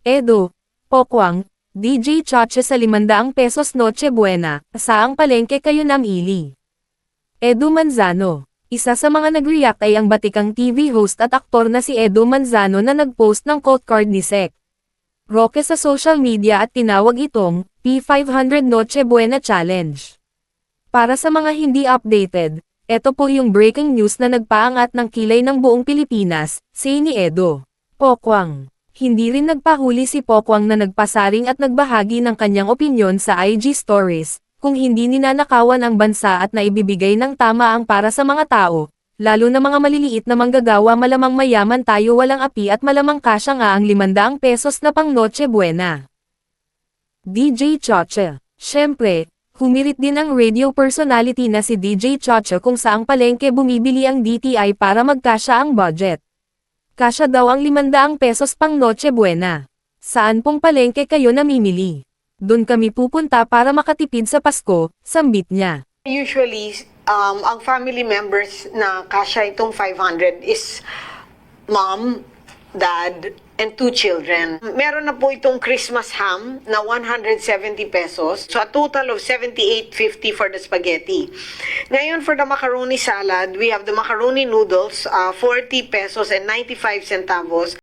Edo, Pokwang, DJ Chacha sa 500 pesos Noche Buena, saang palengke kayo namili. Edo Manzano. Isa sa mga nag-react ay ang batikang TV host at aktor na si Edo Manzano na nag-post ng quote card ni Sec. Roque sa social media at tinawag itong P500 Noche Buena Challenge. Para sa mga hindi updated, ito po yung breaking news na nagpaangat ng kilay ng buong Pilipinas, say ni Edo. Pokwang. Hindi rin nagpahuli si Pokwang na nagpasaring at nagbahagi ng kanyang opinyon sa IG stories, kung hindi ninanakawan ang bansa at naibibigay ng tama ang para sa mga tao, lalo na mga maliliit na manggagawa malamang mayaman tayo walang api at malamang kasya nga ang 500 pesos na pang Noche Buena. DJ Chacha. Syempre, humirit din ang radio personality na si DJ Chacha kung saang palengke bumibili ang DTI para magkasya ang budget. Kasya daw ang 500 pesos pang Noche Buena. Saan pong palengke kayo namimili? Doon kami pupunta para makatipid sa Pasko, sambit niya. Usually, ang family members na kasya itong 500 is mom, dad, and 2 children. Meron na po itong Christmas ham na 170 pesos. So a total of 78.50 for the spaghetti. Ngayon for the macaroni salad, we have the macaroni noodles, 40 pesos and 95 centavos.